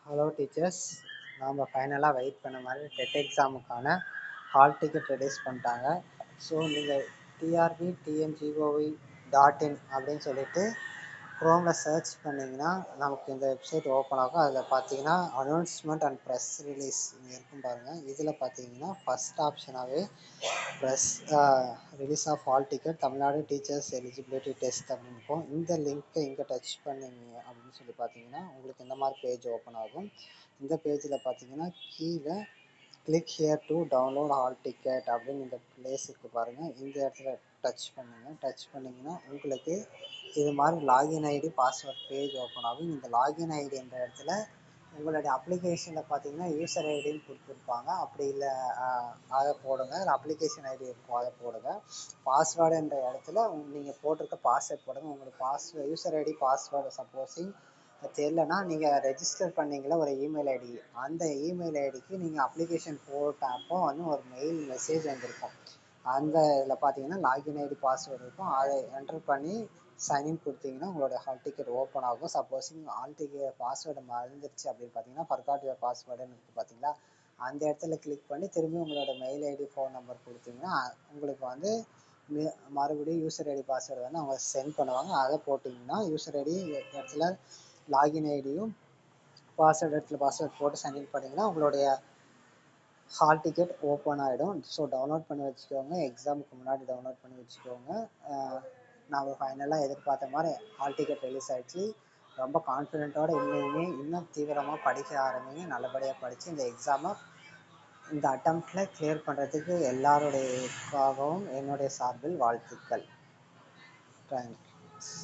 Hello teachers, நாம் ஃபைனலாக wait பண்ண மாதிரி டெட் எக்ஸாமுக்கான ஹால் டிக்கெட் ரிலீஸ் பண்ணிட்டாங்க. ஸோ நீங்கள் trb.tngov.in அப்படின்னு சொல்லிட்டு க்ரோமில் சர்ச் பண்ணிங்கன்னா நமக்கு இந்த வெப்சைட் ஓப்பன் ஆகும். அதில் பார்த்தீங்கன்னா அனௌன்ஸ்மெண்ட் அண்ட் ப்ரெஸ் ரிலீஸ் இங்கே இருக்கும் பாருங்கள். இதில் பார்த்தீங்கன்னா ஃபஸ்ட் ஆப்ஷனாகவே press release of hall ticket Tamil Nadu teachers eligibility test அப்படின்னு இருக்கும். இந்த லிங்க்கை இங்கே டச் பண்ணிங்க அப்படின்னு சொல்லி பார்த்தீங்கன்னா உங்களுக்கு இந்த மாதிரி பேஜ் ஓப்பன் ஆகும். இந்த பேஜில் பார்த்தீங்கன்னா கீழே click here to download hall ticket அப்படின்னு இந்த பிளேஸ் இருக்குது பாருங்கள். இந்த இடத்துல டச் பண்ணுங்கள். டச் பண்ணிங்கன்னா உங்களுக்கு இது மாதிரி login ID password page open ஆகும். இந்த லாகின் ஐடி என்ற இடத்துல உங்களுடைய அப்ளிகேஷனில் பார்த்தீங்கன்னா யூசர் ஐடின்னு கொடுத்துருப்பாங்க. அப்படி இல்லை அதை போடுங்க. அதில் அப்ளிகேஷன் ஐடி இருக்கும், அதை போடுங்க. பாஸ்வேர்டு என்ற இடத்துல நீங்கள் போட்டிருக்க பாஸ்வேர்ட் போடுங்க. உங்களுக்கு யூசர் ஐடி பாஸ்வேர்டு சப்போஸிங் தெரியலனா நீங்கள் ரெஜிஸ்டர் பண்ணீங்களா ஒரு இமெயில் ஐடி, அந்த இமெயில் ஐடிக்கு நீங்கள் அப்ளிகேஷன் போட்டப்போ வந்து ஒரு மெயில் மெசேஜ் வந்திருக்கும். அந்த இதில் பார்த்தீங்கன்னா லாகின் ஐடி பாஸ்வேர்டு இருக்கும். அதை என்டர் பண்ணி சைன்இன் கொடுத்தீங்கன்னா உங்களுடைய ஹால் டிக்கெட் ஓப்பன் ஆகும். சப்போஸிங் ஹால் டிக்கெட் பாஸ்வேர்டு மறந்துருச்சு அப்படின்னு பார்த்தீங்கன்னா ஃபர்காட் யுவர் பாஸ்வேர்டுன்னு இருக்குது பார்த்தீங்களா, அந்த இடத்துல கிளிக் பண்ணி திரும்பி உங்களோட மெயில் ஐடி ஃபோன் நம்பர் கொடுத்தீங்கன்னா உங்களுக்கு வந்து மறுபடியும் யூசர் ஐடி பாஸ்வேர்டு வந்து அவங்க சென்ட் பண்ணுவாங்க. அதை போட்டிங்கன்னா யூசர் ஐடி இடத்துல லாகின் ஐடியும் பாஸ்வேர்டு இடத்துல பாஸ்வேர்ட் போட்டு சைன்இன் பண்ணிங்கன்னா உங்களுடைய ஹால் டிக்கெட் ஓப்பன் ஆகிடும். ஸோ டவுன்லோட் பண்ணி வச்சுக்கோங்க. எக்ஸாமுக்கு முன்னாடி டவுன்லோட் பண்ணி வச்சுக்கோங்க. நான் ஃபைனலாக எதிர்பார்த்த மாதிரி ஹால் டிக்கெட் ரிலீஸ் ஆகிடுச்சு. ரொம்ப கான்ஃபிடென்ட்டோடு இன்னும் தீவிரமாக படிக்க ஆரம்பிங்க. நல்லபடியாக படித்து இந்த எக்ஸாமை இந்த அட்டம்ப்டில் கிளியர் பண்ணுறதுக்கு எல்லாருடையக்காகவும் என்னுடைய சார்பில் வாழ்த்துக்கள். தேங்க்ஸ்.